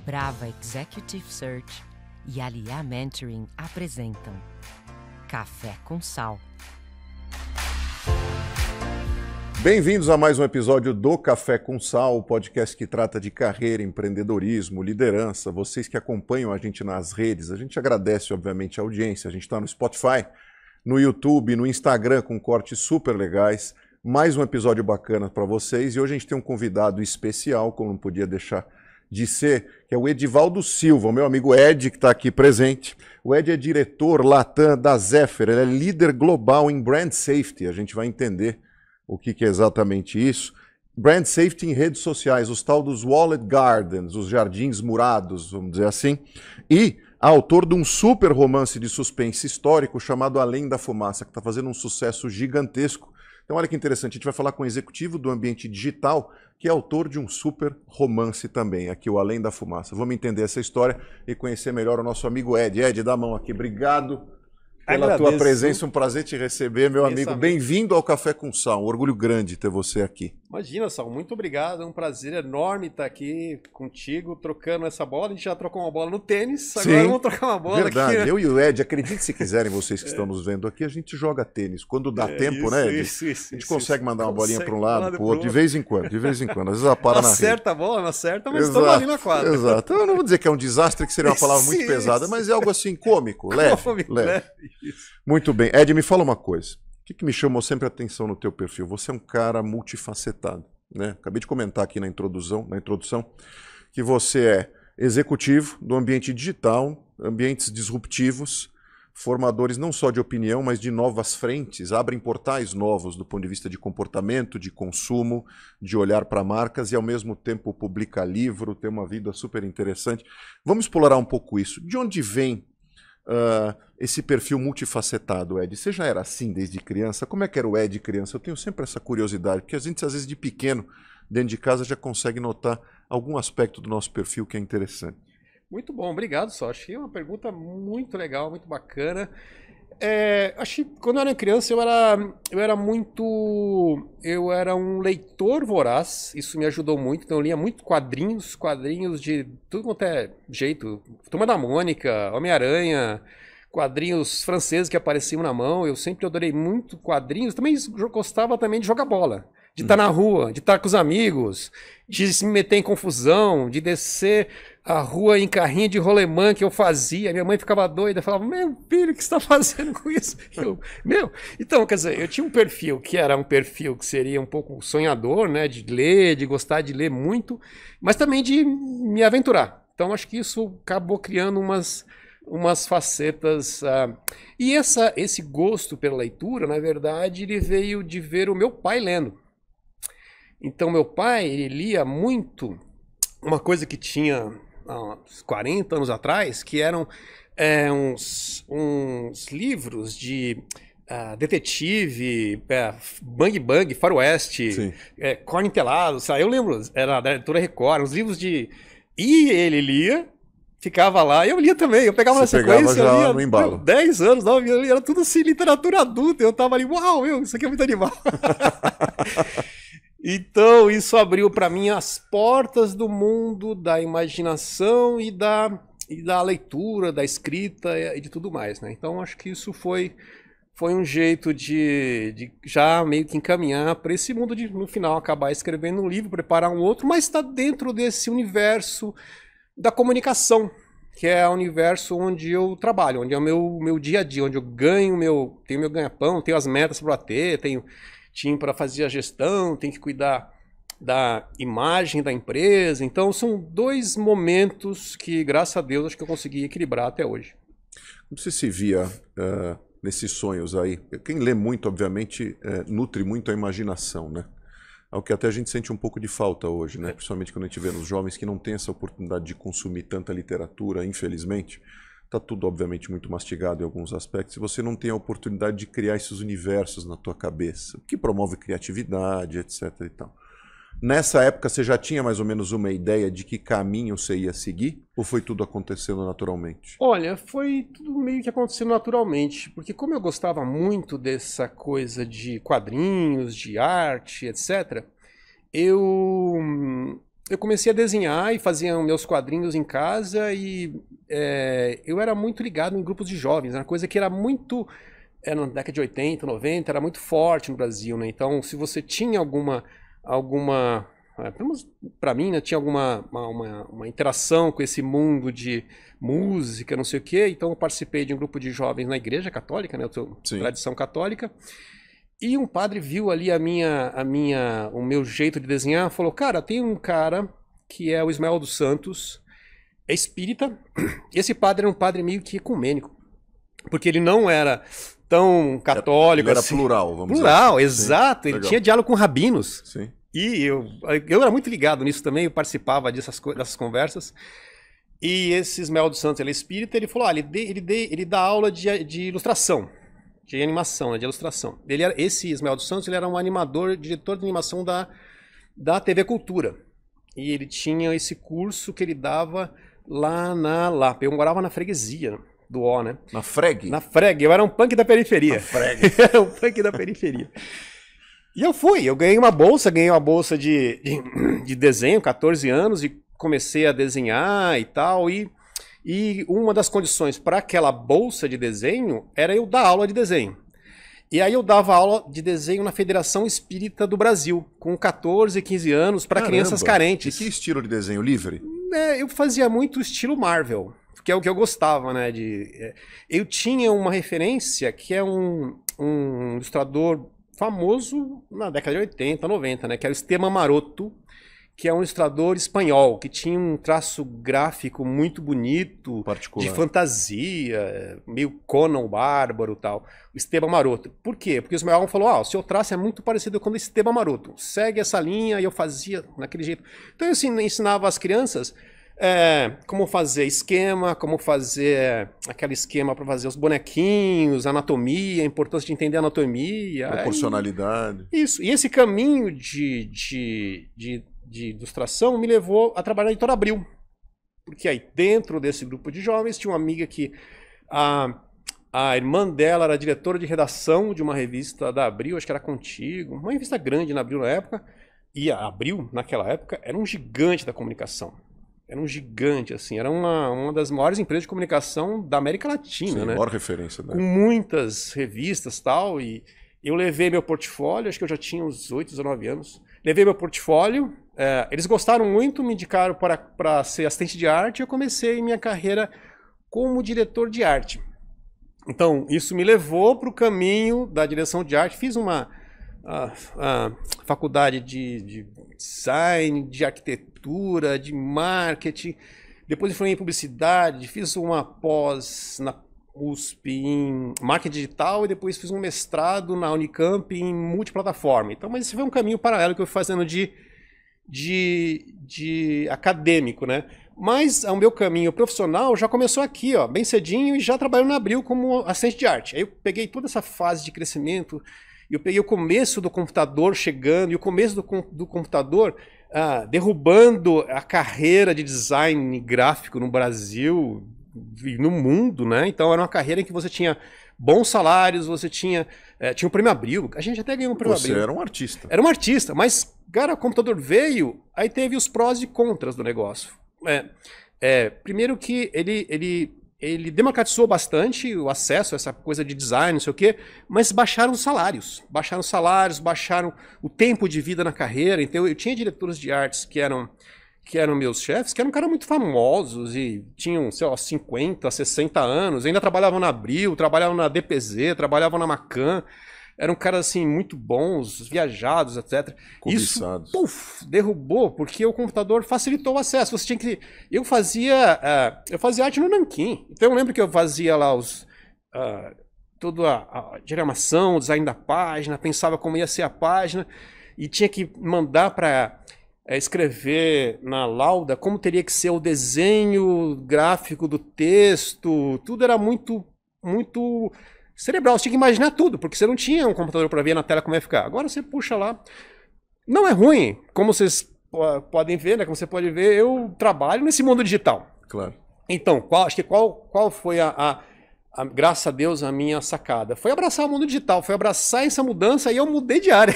Brava Executive Search e Aliá Mentoring apresentam Café com Sal. Bem-vindos a mais um episódio do Café com Sal, o podcast que trata de carreira, empreendedorismo, liderança. Vocês que acompanham a gente nas redes, a gente agradece, obviamente, a audiência. A gente está no Spotify, no YouTube, no Instagram, com cortes super legais. Mais um episódio bacana para vocês. E hoje a gente tem um convidado especial, como não podia deixar de ser, que é o Edivaldo Silva, o meu amigo Ed, que está aqui presente. O Ed é diretor Latam da Zephyr, ele é líder global em Brand Safety. A gente vai entender o que é exatamente isso. Brand Safety em redes sociais, os tal dos Walled Gardens, os jardins murados, vamos dizer assim. E autor de um super romance de suspense histórico chamado Além da Fumaça, que está fazendo um sucesso gigantesco. Então olha que interessante, a gente vai falar com o executivo do ambiente digital, que é autor de um super romance também, aqui o Além da Fumaça. Vamos entender essa história e conhecer melhor o nosso amigo Ed. Ed, dá a mão aqui, obrigado pela tua presença, um prazer te receber, meu amigo. Bem-vindo ao Café com Sal, um orgulho grande ter você aqui. Imagina, Sal, muito obrigado, é um prazer enorme estar aqui contigo, trocando essa bola. A gente já trocou uma bola no tênis, agora vamos trocar uma bola verdade. aqui. Né? Eu e o Ed, acredite se quiserem, vocês que estão nos vendo aqui, a gente joga tênis. Quando dá tempo, né, Ed? Isso, a gente consegue mandar uma bolinha para um lado, para o outro, de vez em quando. Às vezes ela para na rede. Acerta a bola, não acerta, mas estamos ali na quadra. Exato. Eu não vou dizer que é um desastre, que seria uma palavra muito pesada, mas é algo assim cômico, leve. Isso. Muito bem. Ed, me fala uma coisa. O que me chamou sempre a atenção no teu perfil? Você é um cara multifacetado, né? Acabei de comentar aqui na introdução, que você é executivo do ambiente digital, ambientes disruptivos, formadores não só de opinião, mas de novas frentes, abrem portais novos do ponto de vista de comportamento, de consumo, de olhar para marcas e ao mesmo tempo publica livro, tem uma vida super interessante. Vamos explorar um pouco isso. De onde vem esse perfil multifacetado, Ed? Você já era assim desde criança? Como é que era o Ed criança? Eu tenho sempre essa curiosidade, porque a gente às vezes de pequeno, dentro de casa, já consegue notar algum aspecto do nosso perfil que é interessante. Muito bom, obrigado, Só. Achei uma pergunta muito legal, muito bacana. Acho que quando eu era criança eu era um leitor voraz, isso me ajudou muito, então eu lia muito quadrinhos de tudo quanto é jeito, Turma da Mônica, Homem-Aranha, quadrinhos franceses que apareciam na mão, eu sempre adorei muito quadrinhos, também gostava também de jogar bola, de estar na rua, de estar com os amigos, de se meter em confusão, de descer a rua em carrinho de rolemã que eu fazia. Minha mãe ficava doida, falava, meu filho, o que você está fazendo com isso? Então, quer dizer, eu tinha um perfil que era um perfil que seria um pouco sonhador, né, de ler, de gostar de ler muito, mas também de me aventurar. Então, acho que isso acabou criando umas facetas. E esse gosto pela leitura, na verdade, ele veio de ver o meu pai lendo. Então, meu pai, ele lia muito uma coisa que tinha há uns 40 anos atrás, que eram uns livros de detetive, Bang Bang, Faroeste, Corne Telado, sabe? Eu lembro, era da editora Record, uns livros de... E ele lia, ficava lá, eu lia também, eu pegava na sequência, eu lia no embalo. 10 anos, 9 anos, era tudo assim, literatura adulta, eu tava ali, uau, isso aqui é muito animal. Então, isso abriu para mim as portas do mundo da imaginação e da leitura, da escrita e de tudo mais, né? Então, acho que isso foi um jeito de já meio que encaminhar para esse mundo de, no final, acabar escrevendo um livro, preparar um outro, mas está dentro desse universo da comunicação, que é o universo onde eu trabalho, onde é o meu dia a dia, onde eu tenho meu ganha-pão, tenho as metas para bater, tenho time para fazer a gestão, tem que cuidar da imagem da empresa. Então, são dois momentos que, graças a Deus, acho que eu consegui equilibrar até hoje. Como você se via nesses sonhos aí? Quem lê muito, obviamente, nutre muito a imaginação, né? É o que até a gente sente um pouco de falta hoje, né? Principalmente quando a gente vê nos jovens que não têm essa oportunidade de consumir tanta literatura, infelizmente. Está tudo, obviamente, muito mastigado em alguns aspectos, e você não tem a oportunidade de criar esses universos na tua cabeça, o que promove criatividade, etc. e tal. Nessa época você já tinha mais ou menos uma ideia de que caminho você ia seguir? Ou foi tudo acontecendo naturalmente? Olha, foi tudo meio que acontecendo naturalmente, porque como eu gostava muito dessa coisa de quadrinhos, de arte, etc., eu comecei a desenhar e fazia meus quadrinhos em casa e eu era muito ligado em grupos de jovens, era uma coisa que era muito, na década de 80, 90, era muito forte no Brasil, né? Então, se você tinha alguma para mim, né, tinha uma interação com esse mundo de música, não sei o quê, então eu participei de um grupo de jovens na igreja católica, né, eu sou tradição católica, e um padre viu ali o meu jeito de desenhar, falou, cara, tem um cara que é o Ismael dos Santos, é espírita, e esse padre era um padre meio que ecumênico, porque ele não era tão católico, ele era assim. plural, vamos dizer. Plural, exato, ele Legal. tinha diálogo com rabinos. Sim. E eu era muito ligado nisso também, eu participava dessas conversas. E esse Ismael dos Santos, ele é espírita, ele falou, ele dá aula de ilustração, de animação, né, de ilustração. Esse Ismael dos Santos, ele era um animador, diretor de animação da TV Cultura. E ele tinha esse curso que ele dava lá na Lapa. Eu morava na freguesia do O, né? Na Freg? Na Freg, eu era um punk da periferia. Na Freg. Era um punk da periferia. E eu ganhei uma bolsa de desenho, 14 anos, e comecei a desenhar e tal, e uma das condições para aquela bolsa de desenho era eu dar aula de desenho. E aí eu dava aula de desenho na Federação Espírita do Brasil, com 14, 15 anos, para crianças carentes. E que estilo de desenho? Livre? Eu fazia muito estilo Marvel, que é o que eu gostava, né? Eu tinha uma referência que é um ilustrador famoso na década de 80, 90, né? Que era o Esteban Maroto, que é um ilustrador espanhol, que tinha um traço gráfico muito bonito, particular, de fantasia, meio Conan o Bárbaro e tal. O Esteban Maroto. Por quê? Porque o Ismael falou, o seu traço é muito parecido com o do Esteban Maroto. Segue essa linha, e eu fazia naquele jeito. Então eu ensinava as crianças como fazer esquema, como fazer aquele esquema para fazer os bonequinhos, anatomia, a importância de entender a anatomia. Proporcionalidade. Isso. E esse caminho de ilustração me levou a trabalhar na Editora Abril. Porque aí dentro desse grupo de jovens tinha uma amiga que a irmã dela era diretora de redação de uma revista da Abril, acho que era Contigo, uma revista grande na Abril na época, e a Abril naquela época era um gigante da comunicação. Era um gigante, assim, era uma das maiores empresas de comunicação da América Latina, Sim, né? maior referência, né? Com muitas revistas e tal, e eu levei meu portfólio, acho que eu já tinha uns 8, 19 anos, levei meu portfólio, eles gostaram muito, me indicaram para ser assistente de arte, e eu comecei minha carreira como diretor de arte. Então, isso me levou para o caminho da direção de arte, fiz uma faculdade de design, de arquitetura, de marketing, depois eu fui em publicidade, fiz uma pós na USP em marketing digital e depois fiz um mestrado na Unicamp em multiplataforma. Então, mas esse foi um caminho paralelo que eu fui fazendo de acadêmico, né? Mas o meu caminho profissional já começou aqui, ó, bem cedinho, e já trabalhando na Abril como assistente de arte. Aí eu peguei toda essa fase de crescimento, eu peguei o começo do computador chegando, e o começo do computador derrubando a carreira de design gráfico no Brasil e no mundo, né? Então era uma carreira em que você tinha bons salários, você tinha o Prêmio Abril, a gente até ganhou um Prêmio Abril. Você era um artista. Era um artista, mas, cara, o computador veio, aí teve os prós e contras do negócio. Primeiro que ele democratizou bastante o acesso a essa coisa de design, não sei o quê, mas baixaram os salários, baixaram o tempo de vida na carreira. Então eu tinha diretores de artes que eram meus chefes, que eram caras muito famosos e tinham, sei lá, 50, 60 anos, ainda trabalhavam na Abril, trabalhavam na DPZ, trabalhavam na Macan, eram caras assim muito bons, viajados, etc. Cobiçados. Isso, derrubou, porque o computador facilitou o acesso. Você tinha que... Eu fazia arte no Nanquim. Então eu lembro que eu fazia lá toda a diagramação, o design da página, pensava como ia ser a página e tinha que mandar para escrever na lauda como teria que ser o desenho gráfico do texto. Tudo era muito, muito cerebral. Você tinha que imaginar tudo, porque você não tinha um computador para ver na tela como ia ficar. Agora você puxa lá. Não é ruim, como vocês podem ver, né? Como você pode ver, eu trabalho nesse mundo digital. Claro. Então, qual foi graças a Deus, a minha sacada? Foi abraçar o mundo digital, foi abraçar essa mudança e eu mudei de área.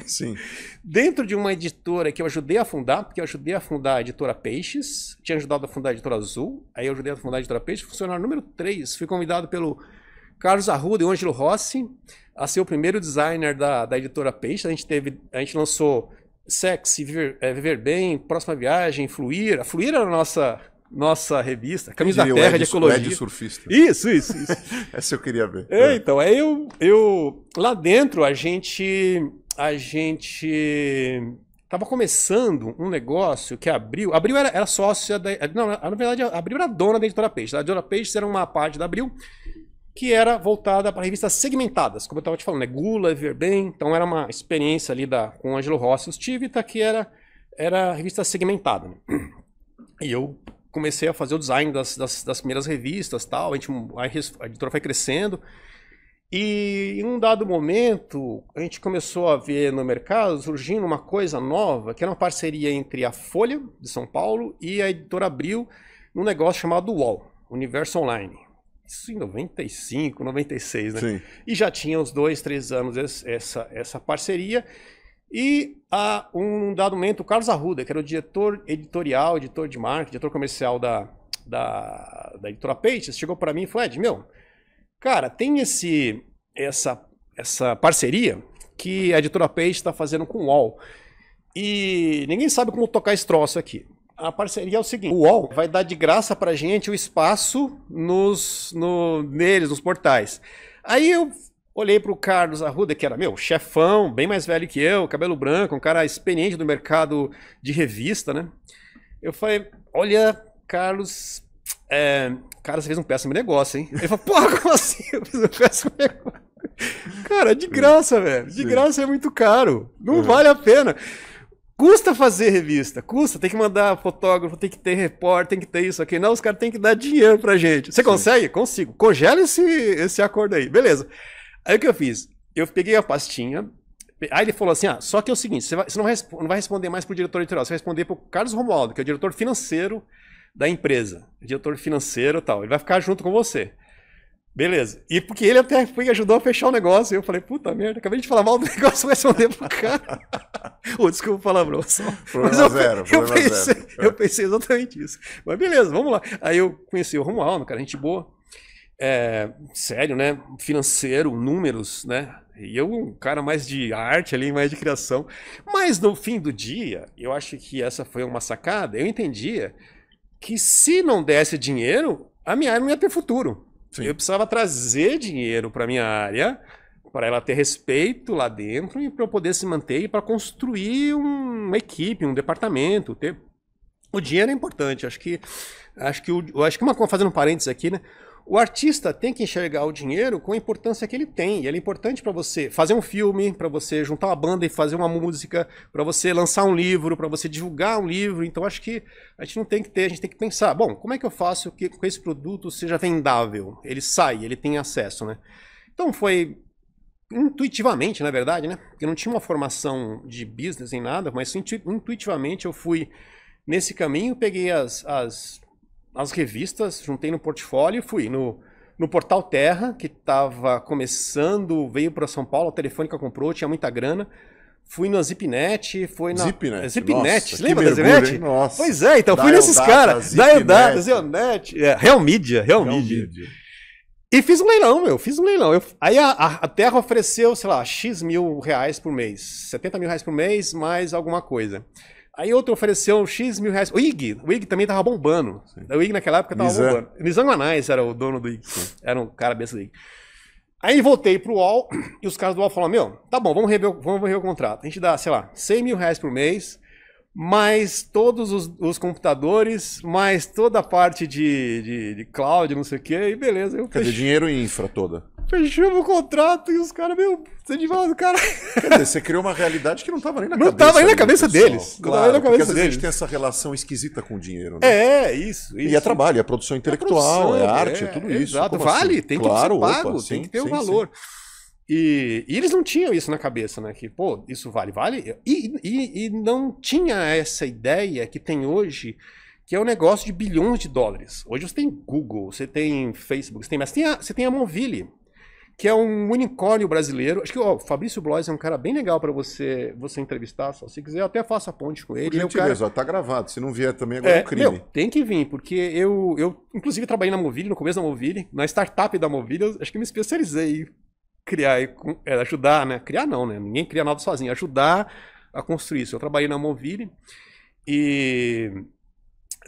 Sim. Dentro de uma editora que eu ajudei a fundar, porque eu ajudei a fundar a editora Peixes, tinha ajudado a fundar a editora Azul, aí eu ajudei a fundar a editora Peixes, funcionário número 3, fui convidado pelo Carlos Arruda e Ângelo Rossi a ser o primeiro designer da editora Peixes. A gente lançou Sexy, Viver Bem, Próxima Viagem, Fluir. A Fluir era a nossa revista, Caminhos da Terra, de Ecologia. Ed Surfista. Isso. Essa eu queria ver. Então, aí eu lá dentro a gente tava começando um negócio que a Abril era sócia não, na verdade a Abril era dona da editora Peixes. A editora Peixes era uma parte da Abril que era voltada para revistas segmentadas, como eu estava te falando, né? Gula, Viver Bem. Então era uma experiência ali com o Ângelo Rossi e os Tivita, que era revista segmentada, né? E eu comecei a fazer o design das primeiras revistas, tal. A editora foi crescendo. E em um dado momento, a gente começou a ver no mercado surgindo uma coisa nova, que era uma parceria entre a Folha de São Paulo e a editora Abril, num negócio chamado UOL, Universo Online. Isso em 95, 96, né? Sim. E já tinha uns 2, 3 anos essa parceria. E a um dado momento, o Carlos Arruda, que era o diretor editorial, editor de marketing, diretor comercial da editora Peixes, chegou para mim e falou: Ed, cara, tem essa parceria que a editora Peixes está fazendo com o UOL. E ninguém sabe como tocar esse troço aqui. A parceria é o seguinte: o UOL vai dar de graça pra gente o espaço nos portais. Aí eu olhei pro Carlos Arruda, que era chefão, bem mais velho que eu, cabelo branco, um cara experiente do mercado de revista, né? Eu falei: olha, Carlos, cara, você fez um péssimo negócio, hein? Ele falou: porra, como assim? Eu fiz um péssimo negócio. Cara, de graça, velho. De graça é muito caro. Não vale a pena. Custa fazer revista, tem que mandar fotógrafo, tem que ter repórter, tem que ter isso aqui. Não, os caras têm que dar dinheiro pra gente. Você consegue? Consigo. Congela esse acordo aí. Beleza. Aí o que eu fiz? Eu peguei a pastinha, aí ele falou assim: só que é o seguinte, você não vai responder mais pro diretor editorial, você vai responder pro Carlos Romualdo, que é o diretor financeiro da empresa. Diretor financeiro e tal. Ele vai ficar junto com você. Beleza. E porque ele até ajudou a fechar o negócio. E eu falei: puta merda, acabei de falar mal do negócio, vai responder pro cara. Desculpa o palavrão. Problema zero. Eu pensei exatamente isso. Mas beleza, vamos lá. Aí eu conheci o Romualdo, cara, gente boa. Sério, né? Financeiro, números, né? E eu, um cara mais de arte ali, mais de criação. Mas no fim do dia, eu acho que essa foi uma sacada. Eu entendia que se não desse dinheiro, a minha área não ia ter futuro. Sim. Eu precisava trazer dinheiro para minha área, para ela ter respeito lá dentro e para eu poder se manter e para construir uma equipe, um departamento. O dinheiro é importante. Fazendo um parênteses aqui, né? O artista tem que enxergar o dinheiro com a importância que ele tem. E ele é importante para você fazer um filme, para você juntar uma banda e fazer uma música, para você lançar um livro, para você divulgar um livro. Então acho que a gente tem que pensar: bom, como é que eu faço que com esse produto seja vendável? Ele sai, ele tem acesso, né? Então foi intuitivamente, na verdade, né? Eu não tinha uma formação de business em nada, mas intuitivamente eu fui nesse caminho, peguei as revistas, juntei no portfólio e fui no Portal Terra, que estava começando, veio para São Paulo, a Telefônica comprou, tinha muita grana. Fui na Zipnet, Zipnet, lembra da Zipnet? Nossa. Pois é, então fui nesses caras. Data, Zionet, Real Media. E fiz um leilão, Aí a Terra ofereceu, sei lá, X mil reais por mês, 70 mil reais por mês, mais alguma coisa. Aí outro ofereceu X mil reais. O IG também tava bombando. Sim. O IG naquela época tava bombando. Nizam Guanais era o dono do IG. Era um cara besta do IG. Aí voltei pro UOL e os caras do UOL falaram: tá bom, vamos rever o contrato. A gente dá, sei lá, 100 mil reais por mês, mais todos os computadores, mais toda a parte de cloud, não sei o quê, e beleza. Quer dizer, dinheiro e infra toda. Fechamos o contrato e os caras, você de volta, cara. Quer dizer, você criou uma realidade que não estava nem na cabeça. Não estava nem na cabeça deles. Claro, porque às vezes a gente tem essa relação esquisita com o dinheiro, né? Isso. E é trabalho, é produção intelectual, é arte, é tudo isso. Exato, vale, assim? tem claro, que ser pago, tem que ter o valor. E eles não tinham isso na cabeça, né? Que, pô, isso vale. E não tinha essa ideia que tem hoje, que é um negócio de bilhões de dólares. Hoje você tem Google, você tem Facebook, você tem a Movile, que é um unicórnio brasileiro. Acho que o Fabrício Blois é um cara bem legal para você entrevistar, só se quiser, eu até faço a ponte com ele. Por gentileza, tá gravado. Se não vier também, agora é um crime. Meu, tem que vir, porque eu inclusive trabalhei na Movile, no começo da Movile, na startup da Movile, eu acho que me especializei em criar, ajudar, né? Criar não, né? Ninguém cria nada sozinho, ajudar a construir isso. Eu trabalhei na Movile e...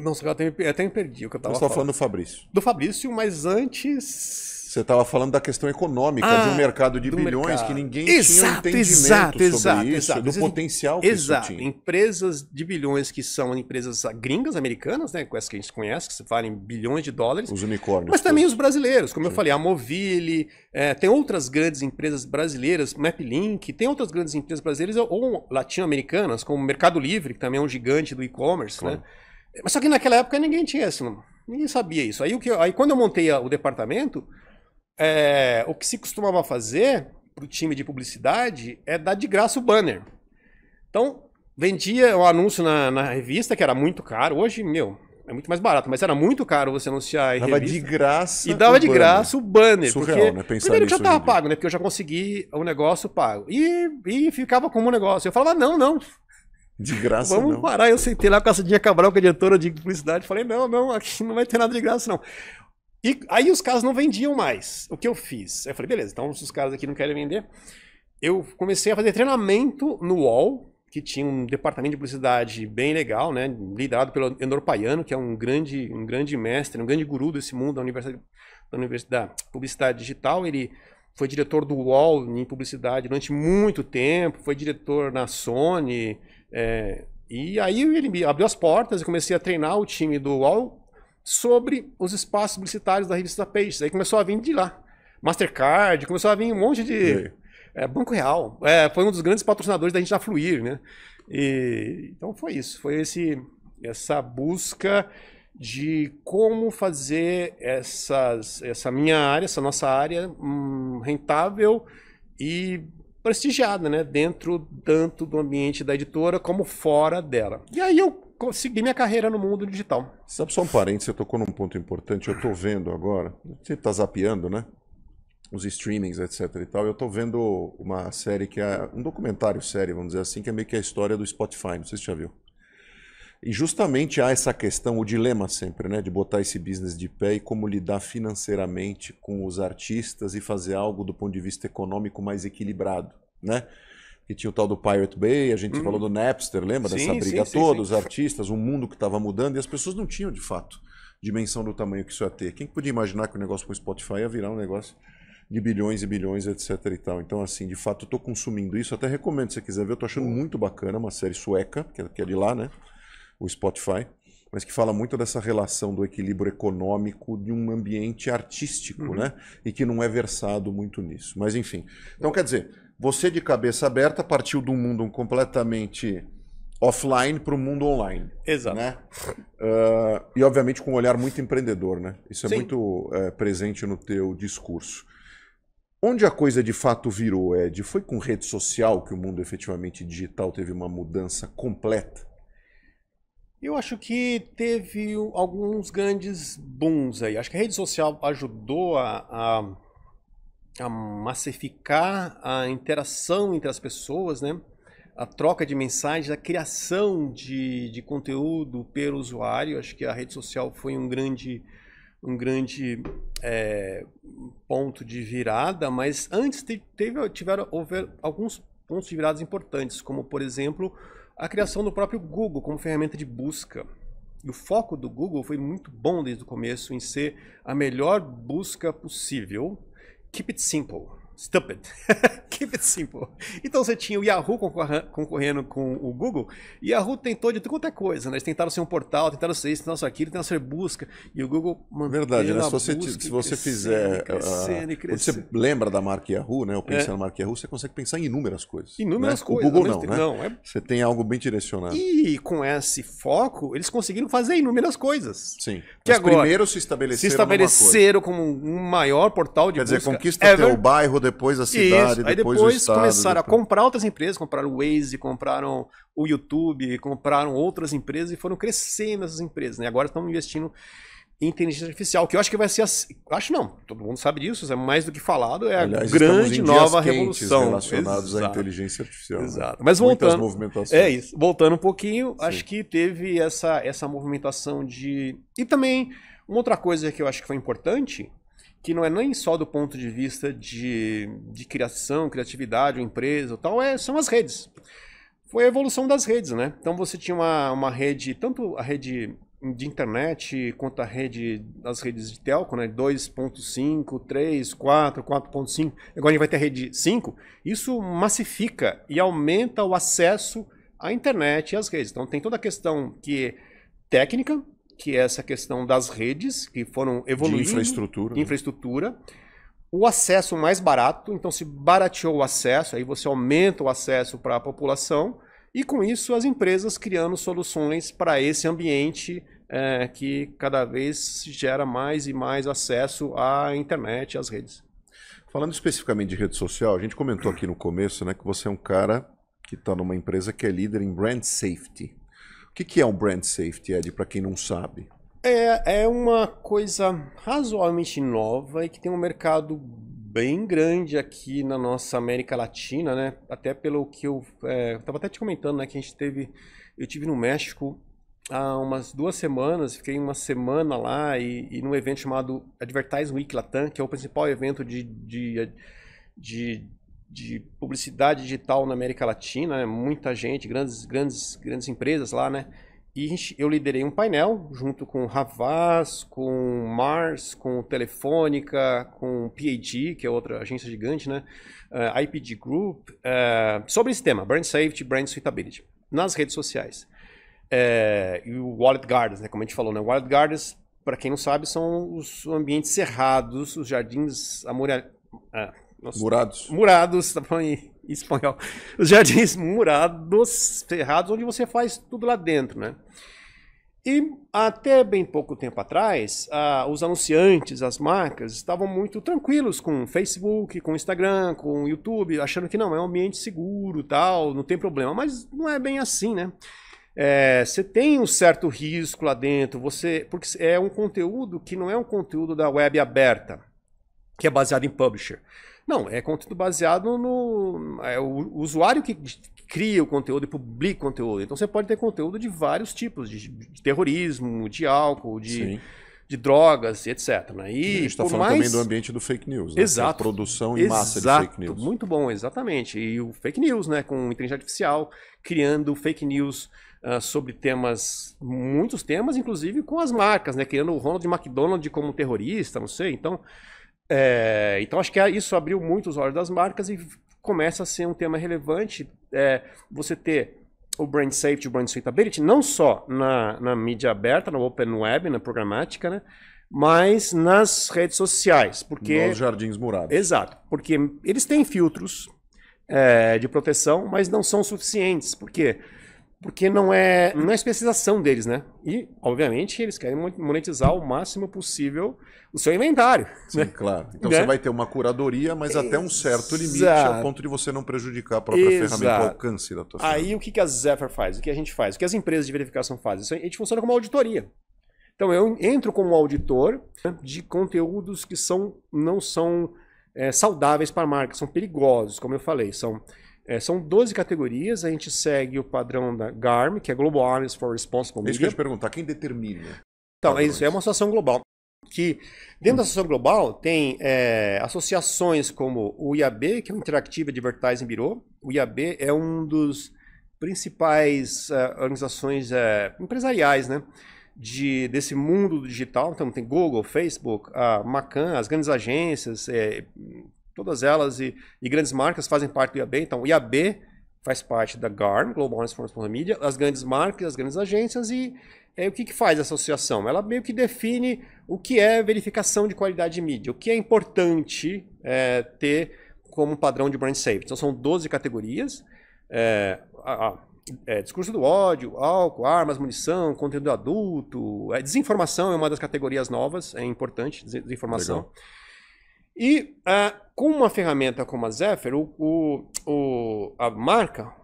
Nossa, eu até me perdi o que eu tava falando. Você está falando do Fabrício. Do Fabrício, mas antes... Você estava falando da questão econômica, de um mercado de bilhões que ninguém tinha entendimento sobre isso, do potencial que isso tinha. Empresas de bilhões que são empresas gringas, americanas, né, com essas que a gente conhece, que se falam em bilhões de dólares. Os unicórnios. Mas também os brasileiros, como eu falei, a Movile, tem outras grandes empresas brasileiras, MapLink, tem outras grandes empresas brasileiras ou latino-americanas, como o Mercado Livre, que também é um gigante do e-commerce, né? Mas só que naquela época ninguém tinha isso, ninguém sabia isso. Aí quando eu montei o departamento, o que se costumava fazer para o time de publicidade é dar de graça o banner. Então, vendia o anúncio na revista, que era muito caro. Hoje, é muito mais barato, mas era muito caro você anunciar em revista. Dava de graça. E dava de graça o banner. Surreal, porque, né? Pensar primeiro que já nisso estava hoje em dia. pago, né? Porque eu já consegui o negócio pago. E ficava como um negócio. Eu falava, não. De graça Vamos não. parar. Eu sentei lá com a Cidinha Cabral, que é diretora de publicidade. Falei, não, aqui não vai ter nada de graça, não. E aí os caras não vendiam mais. O que eu fiz? Eu falei, beleza, então se os caras aqui não querem vender, eu comecei a fazer treinamento no UOL, que tinha um departamento de publicidade bem legal, né? Liderado pelo Enor Paiano, que é um grande mestre, um grande guru desse mundo da Universidade da Publicidade Digital. Ele foi diretor do UOL em publicidade durante muito tempo, foi diretor na Sony. E aí ele me abriu as portas e comecei a treinar o time do UOL sobre os espaços publicitários da revista Pages. Aí começou a vir de lá. Mastercard, começou a vir um monte de... Banco Real. Foi um dos grandes patrocinadores da gente da Fluir, né? Então foi isso. Foi essa busca de como fazer essa minha área, essa nossa área rentável e prestigiada, né? Dentro tanto do ambiente da editora como fora dela. E aí eu consegui minha carreira no mundo digital. Sabe, só um parênteses, você tocou num ponto importante, eu estou vendo agora, você está zapeando, né? Os streamings, etc e tal, eu estou vendo uma série que é um documentário série, vamos dizer assim, que é meio que a história do Spotify, não sei se você já viu. E justamente há essa questão, o dilema sempre, né? De botar esse business de pé e como lidar financeiramente com os artistas e fazer algo do ponto de vista econômico mais equilibrado, né? Que tinha o tal do Pirate Bay, a gente falou do Napster, lembra dessa briga toda, os artistas, o mundo que estava mudando, e as pessoas não tinham, de fato, dimensão do tamanho que isso ia ter. Quem podia imaginar que o negócio com o Spotify ia virar um negócio de bilhões e bilhões, etc e tal. Então, assim, de fato, eu estou consumindo isso, até recomendo, se você quiser ver, eu estou achando muito bacana, uma série sueca, que é de lá, né? O Spotify, mas que fala muito dessa relação do equilíbrio econômico de um ambiente artístico, né? E que não é versado muito nisso. Mas, enfim. Então, quer dizer... Você, de cabeça aberta, partiu de um mundo completamente offline para o mundo online. Exato. Né? E, obviamente, com um olhar muito empreendedor, né? Isso é muito presente no teu discurso. Onde a coisa de fato virou, Ed? Foi com rede social que o mundo efetivamente digital teve uma mudança completa? Eu acho que teve alguns grandes booms aí. Acho que a rede social ajudou a massificar a interação entre as pessoas, né? A troca de mensagens, a criação de conteúdo pelo usuário. Acho que a rede social foi um grande ponto de virada, mas antes houve alguns pontos de virada importantes, como, por exemplo, a criação do próprio Google como ferramenta de busca. E o foco do Google foi muito bom desde o começo em ser a melhor busca possível. Keep it simple. Stupid. Keep it simple. Então você tinha o Yahoo concorrendo com o Google, e Yahoo tentou de tudo quanto é coisa, né? Eles tentaram ser um portal, tentaram ser isso, tentaram ser aquilo, tentaram ser busca, e o Google manteve. Verdade, né? Se você fizer. Quando você lembra da marca Yahoo, né? Ou pensa na marca Yahoo, você consegue pensar em inúmeras coisas. Inúmeras coisas. O Google não, né? Você tem algo bem direcionado. E com esse foco, eles conseguiram fazer inúmeras coisas. Sim. Que mas agora primeiro se estabeleceram como um maior portal de busca. Quer dizer, conquista teu bairro, depois a cidade, Aí depois o estado. Começaram a comprar outras empresas, compraram o Waze, compraram o YouTube, compraram outras empresas e foram crescendo essas empresas, né? Agora estão investindo em inteligência artificial, que eu acho que vai ser acho não, todo mundo sabe disso, é mais do que falado, é Aliás, a grande nova quentes revolução relacionados à inteligência artificial. Exato. Né? Mas muitas voltando, movimentações. voltando um pouquinho, Sim. acho que teve essa movimentação de... E também, uma outra coisa que eu acho que foi importante, que não é nem só do ponto de vista de criação, criatividade, ou empresa ou tal, são as redes. Foi a evolução das redes, né? Então você tinha uma rede, tanto a rede de internet quanto as redes de telco, né? 2.5, 3, 4, 4.5, agora a gente vai ter a rede 5, isso massifica e aumenta o acesso à internet e às redes. Então tem toda a questão que é técnica, que é essa questão das redes, que foram evoluindo. De infraestrutura. De infraestrutura. O acesso mais barato, então se barateou o acesso, aí você aumenta o acesso para a população, e com isso as empresas criando soluções para esse ambiente que cada vez gera mais e mais acesso à internet e às redes. Falando especificamente de rede social, a gente comentou aqui no começo, né, que você é um cara que está numa empresa que é líder em brand safety. O que é um brand safety, Ed, para quem não sabe? É uma coisa razoavelmente nova e que tem um mercado bem grande aqui na nossa América Latina, né? Até pelo que eu estava até te comentando, né? Que eu tive no México há umas 2 semanas, fiquei uma semana lá e num evento chamado Advertise Week Latam, que é o principal evento de publicidade digital na América Latina, né? Muita gente, grandes empresas lá, né? E eu liderei um painel junto com Havas, com Mars, com Telefônica, com PAG, que é outra agência gigante, né? IPG Group, sobre esse tema, Brand Safety, Brand Suitability, nas redes sociais. E o Wallet Gardens, né? Como a gente falou, né? Wallet Gardens, para quem não sabe, são os ambientes cerrados, os jardins murados, tá falando em espanhol. Os jardins murados, cerrados, onde você faz tudo lá dentro, né? E até bem pouco tempo atrás, os anunciantes, as marcas, estavam muito tranquilos com o Facebook, com o Instagram, com o YouTube, achando que não, é um ambiente seguro, tal, não tem problema. Mas não é bem assim, né? Você tem um certo risco lá dentro, porque é um conteúdo que não é um conteúdo da web aberta, que é baseado em publisher. Não, é conteúdo baseado o usuário que cria o conteúdo e publica o conteúdo. Então você pode ter conteúdo de vários tipos, de terrorismo, de álcool, de drogas, etc. Né? E a gente está falando também do ambiente do fake news, né? Exato. A produção em massa de fake news. Muito bom, exatamente. E o fake news, né? Com inteligência artificial, criando fake news sobre muitos temas, inclusive com as marcas, né? Criando o Ronald McDonald como terrorista, não sei. Então acho que isso abriu muito os olhos das marcas e começa a ser um tema relevante você ter o brand safety, o brand suitability, não só na mídia aberta, na open web, na programática, né, mas nas redes sociais. Nos jardins murados. Exato, porque eles têm filtros de proteção, mas não são suficientes. Por quê? Porque não é a especialização deles, né? E, obviamente, eles querem monetizar o máximo possível o seu inventário. Sim, né? claro. Então Né? você vai ter uma curadoria, mas até um certo limite, ao ponto de você não prejudicar a própria ferramenta, o alcance da tua ferramenta. Aí o que a Zephyr faz? O que a gente faz? O que as empresas de verificação fazem? A gente funciona como auditoria. Então eu entro como auditor de conteúdos que não são saudáveis para a marca, são perigosos, como eu falei. São 12 categorias, a gente segue o padrão da GARM, que é Global Alliance for Responsible Media. Isso que eu ia te perguntar, quem determina? Então, isso é uma associação global. Que dentro da associação global tem associações como o IAB, que é o Interactive Advertising Bureau. O IAB é um dos principais organizações empresariais, né, desse mundo digital. Então tem Google, Facebook, a Macan, as grandes agências, todas elas e grandes marcas fazem parte do IAB. Então o IAB faz parte da GARM, Global Alliance for Responsible Media, as grandes marcas, as grandes agências e o que faz a associação? Ela meio que define o que é verificação de qualidade de mídia, o que é importante ter como padrão de brand safety. Então são 12 categorias, discurso do ódio, álcool, armas, munição, conteúdo adulto, desinformação é uma das categorias novas, é importante, desinformação. Legal. E com uma ferramenta como a Zephyr, a marca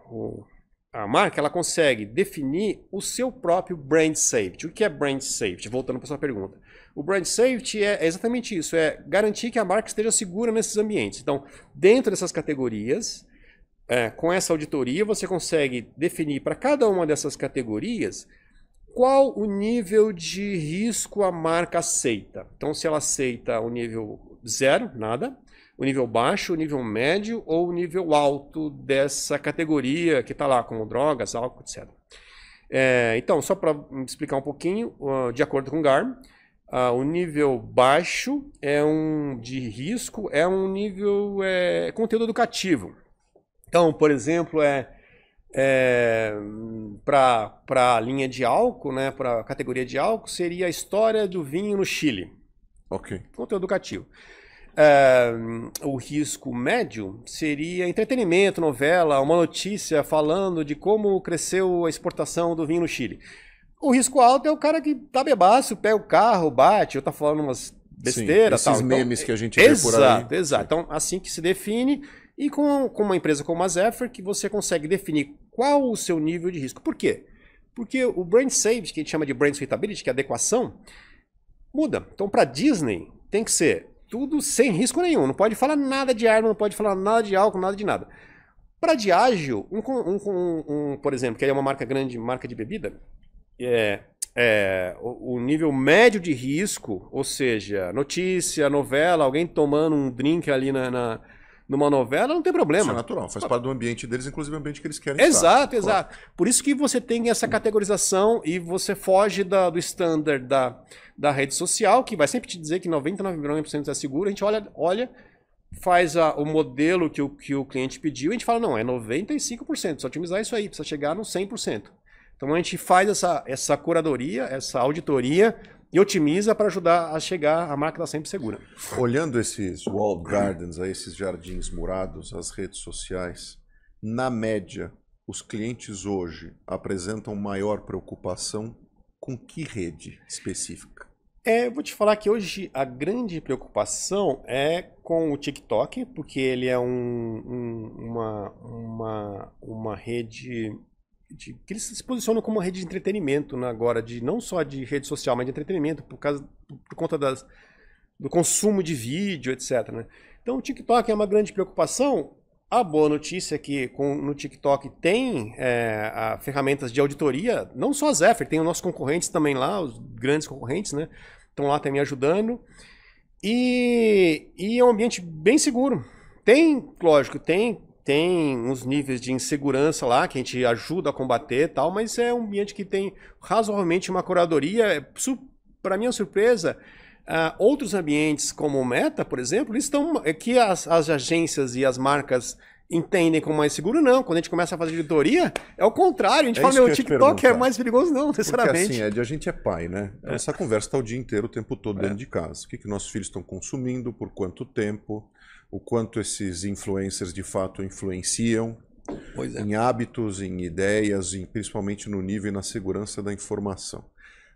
ela consegue definir o seu próprio brand safety. O que é brand safety? Voltando para a sua pergunta. O brand safety é exatamente isso, é garantir que a marca esteja segura nesses ambientes. Então, dentro dessas categorias, com essa auditoria, você consegue definir para cada uma dessas categorias qual o nível de risco a marca aceita. Então, se ela aceita o nível 0, nada, o nível baixo, o nível médio ou o nível alto dessa categoria que está lá, como drogas, álcool, etc. Então, só para explicar um pouquinho, de acordo com o GARM, o nível baixo de risco é um nível conteúdo educativo. Então, por exemplo, para a linha de álcool, né, para a categoria de álcool, seria a história do vinho no Chile. Ok. Conteúdo educativo. O risco médio seria entretenimento, novela, uma notícia falando de como cresceu a exportação do vinho no Chile. O risco alto é o cara que tá bebaço, pega o carro, bate, ou tá falando umas besteiras. Sim, esses memes que a gente vê por aí. Exato. Então, assim que se define, e com uma empresa como a Zephyr, que você consegue definir qual o seu nível de risco. Por quê? Porque o brand safety, que a gente chama de brand suitability, que é adequação, muda. Então, para Disney, tem que ser tudo sem risco nenhum. Não pode falar nada de arma, não pode falar nada de álcool, nada de nada. Para Diageo, por exemplo, que é uma marca grande, marca de bebida, o nível médio de risco, ou seja, notícia, novela, alguém tomando um drink ali numa novela, não tem problema. Isso é natural, faz parte do ambiente deles, inclusive o ambiente que eles querem estar. Exato. Exato. Por isso que você tem essa categorização e você foge do standard da rede social, que vai sempre te dizer que 99,9% é seguro. A gente olha faz o modelo que o cliente pediu e a gente fala, não, é 95%, precisa otimizar isso aí, precisa chegar no 100%. Então a gente faz essa curadoria, essa auditoria e otimiza para ajudar a chegar a marca da sempre segura. Olhando esses walled gardens, esses jardins murados, as redes sociais, na média, os clientes hoje apresentam maior preocupação com que rede específica? Eu vou te falar que hoje a grande preocupação é com o TikTok, porque ele é uma rede que eles se posicionam como uma rede de entretenimento, né, agora, não só de rede social, mas de entretenimento, por conta do consumo de vídeo, etc. Né? Então o TikTok é uma grande preocupação. A boa notícia é que no TikTok tem ferramentas de auditoria, não só a Zephyr, tem os nossos concorrentes também lá, os grandes concorrentes, né? Estão lá também ajudando. E é um ambiente bem seguro. Lógico, tem uns níveis de insegurança lá que a gente ajuda a combater e tal, mas é um ambiente que tem razoavelmente uma curadoria. Para minha surpresa, outros ambientes como o Meta, por exemplo, eles estão que as agências e as marcas entendem como mais seguro, não. Quando a gente começa a fazer auditoria, é o contrário. A gente fala, o TikTok é mais perigoso, não, necessariamente. Porque assim, a gente é pai, né? Essa conversa está o dia inteiro, o tempo todo dentro de casa. O que nossos filhos estão consumindo, por quanto tempo, o quanto esses influencers de fato influenciam em hábitos, em ideias, principalmente no nível e na segurança da informação.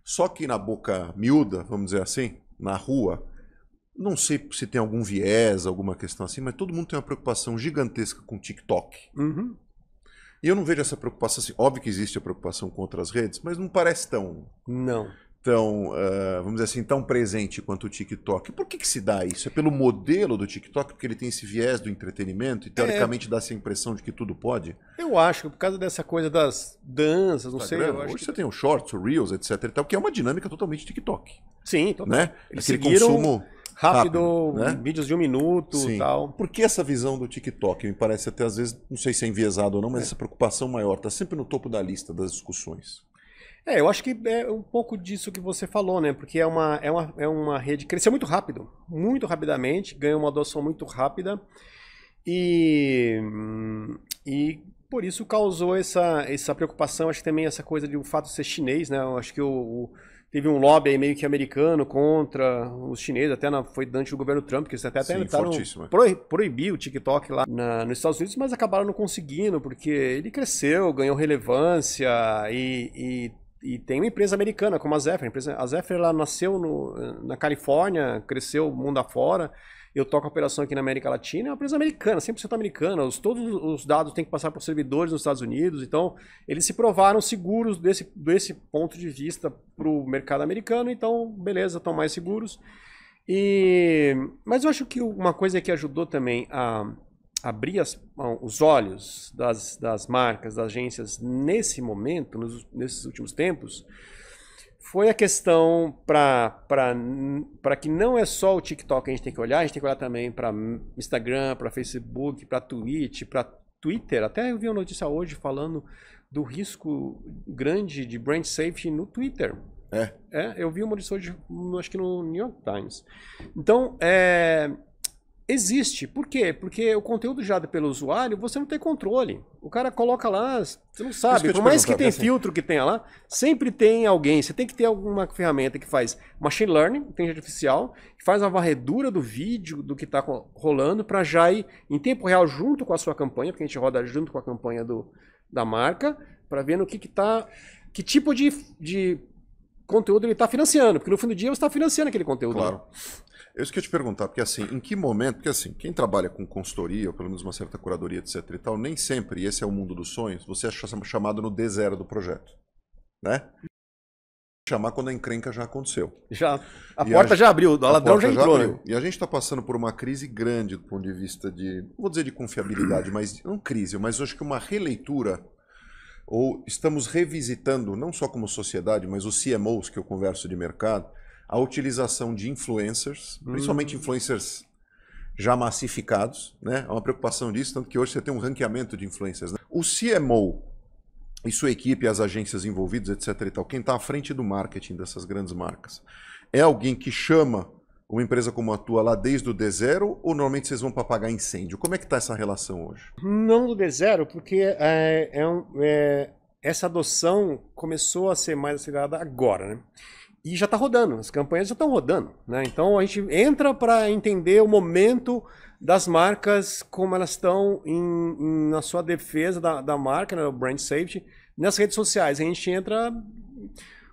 Só que na boca miúda, vamos dizer assim, na rua, não sei se tem algum viés, alguma questão assim, mas todo mundo tem uma preocupação gigantesca com o TikTok. Uhum. E eu não vejo essa preocupação assim. Óbvio que existe a preocupação com outras redes, mas não parece tão, vamos dizer assim, tão presente quanto o TikTok. Por que se dá isso? É pelo modelo do TikTok, porque ele tem esse viés do entretenimento e teoricamente dá essa impressão de que tudo pode? Eu acho que por causa dessa coisa das danças, não sei. Hoje você tem o Shorts, o Reels, etc. e tal, que é uma dinâmica totalmente TikTok. Sim, total. Né? Eles aquele seguiram consumo rápido, né? Vídeos de 1 minuto e tal. Por que essa visão do TikTok? Me parece até às vezes, não sei se é enviesado ou não, mas essa preocupação maior está sempre no topo da lista das discussões. Eu acho que é um pouco disso que você falou, né? Porque é uma rede que cresceu muito rápido, muito rapidamente, ganhou uma adoção muito rápida e por isso causou essa preocupação. Acho que também essa coisa de o fato de ser chinês, né? Eu acho que teve um lobby aí meio que americano contra os chineses, até foi durante o governo Trump, que eles até tentaram proibir o TikTok lá nos Estados Unidos, mas acabaram não conseguindo, porque ele cresceu, ganhou relevância e tem uma empresa americana como a Zephyr. A Zephyr ela nasceu na Califórnia, cresceu mundo afora eu toco a operação aqui na América Latina, é uma empresa americana, 100% americana, todos os dados têm que passar por servidores nos Estados Unidos, então eles se provaram seguros desse ponto de vista para o mercado americano, então beleza, estão mais seguros. Mas eu acho que uma coisa que ajudou também a abrir os olhos das marcas, das agências nesse momento, nesses últimos tempos, foi a questão para que não é só o TikTok que a gente tem que olhar, a gente tem que olhar também para Instagram, para Facebook, para Twitch, para Twitter. Até eu vi uma notícia hoje falando do risco grande de brand safety no Twitter. Eu vi uma notícia hoje, acho que no New York Times. Então, existe. Por quê? Porque o conteúdo gerado pelo usuário, você não tem controle. O cara coloca lá, você não sabe. Por mais que tem filtro que tenha lá, sempre tem alguém. Você tem que ter alguma ferramenta que faz machine learning, inteligência artificial, que faz a varredura do vídeo, do que está rolando, para já ir em tempo real junto com a sua campanha, porque a gente roda junto com a campanha da marca, para ver no que tipo de conteúdo ele está financiando. Porque no fim do dia você está financiando aquele conteúdo. Claro. Eu queria te perguntar, porque assim, em que momento, porque assim, quem trabalha com consultoria, ou pelo menos uma certa curadoria, etc e tal, nem sempre, e esse é o mundo dos sonhos, você é chamado no D0 do projeto, né? Chamar quando a encrenca já aconteceu. A porta já abriu, o ladrão já entrou, né? E a gente está passando por uma crise grande do ponto de vista de, não vou dizer de confiabilidade, mas não crise, mas eu acho que uma releitura, ou estamos revisitando, não só como sociedade, mas os CMOs que eu converso de mercado, a utilização de influencers, principalmente influencers já massificados, né? É uma preocupação disso, tanto que hoje você tem um ranqueamento de influencers, né? O CMO e sua equipe, as agências envolvidas, etc e tal, quem está à frente do marketing dessas grandes marcas, é alguém que chama uma empresa como a tua lá desde o D0 ou normalmente vocês vão para apagar incêndio? Como é que está essa relação hoje? Não do D0, porque essa adoção começou a ser mais acelerada agora, né? E já está rodando, as campanhas já estão rodando, né? Então a gente entra para entender o momento das marcas, como elas estão na sua defesa da marca, né, o brand safety, nas redes sociais. A gente entra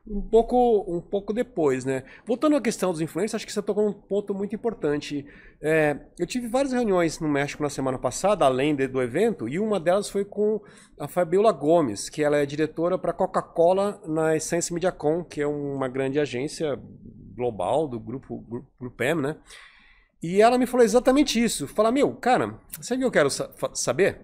um pouco depois, né? Voltando à questão dos influencers, acho que você tocou um ponto muito importante. Eu tive várias reuniões no México na semana passada, além do evento, e uma delas foi com a Fabiola Gomes, que ela é diretora para Coca-Cola na Essence MediaCom, que é uma grande agência global do grupo M, né? E ela me falou exatamente isso. Fala, cara, sabe o que eu quero saber?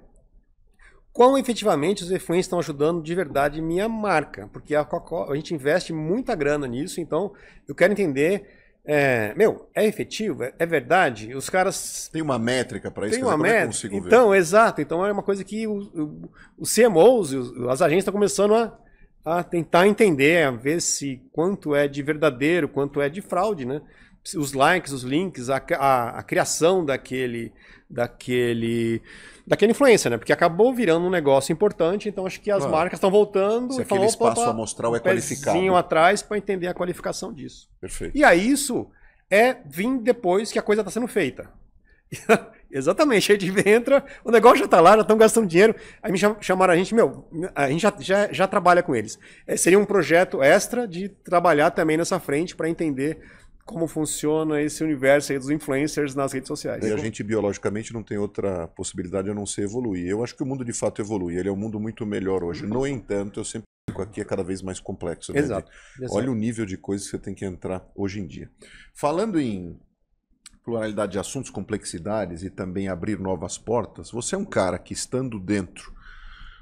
Quão efetivamente os influencers estão ajudando de verdade minha marca, porque a gente investe muita grana nisso, então eu quero entender, é efetivo? É verdade? Os caras... Tem uma métrica para isso? Tem uma métrica? Então, exato, então é uma coisa que os CMOs, as agências estão começando a tentar entender, a ver quanto é de verdadeiro, quanto é de fraude, né? Os likes, os links, a criação daquele influencer, né? Porque acabou virando um negócio importante, então acho que as marcas estão voltando e aquele espaço amostral é qualificado atrás para entender a qualificação disso. Perfeito. E aí isso vir depois que a coisa está sendo feita. Exatamente, a gente entra, o negócio já está lá, já estão gastando dinheiro, aí me chamaram a gente já trabalha com eles. Seria um projeto extra de trabalhar também nessa frente para entender como funciona esse universo aí dos influencers nas redes sociais. E a gente biologicamente não tem outra possibilidade a não ser evoluir. Eu acho que o mundo de fato evolui, ele é um mundo muito melhor hoje. No entanto, eu sempre digo aqui é cada vez mais complexo. Né? Exato. Olha o nível de coisas que você tem que entrar hoje em dia. Falando em pluralidade de assuntos, complexidades e também abrir novas portas, você é um cara que estando dentro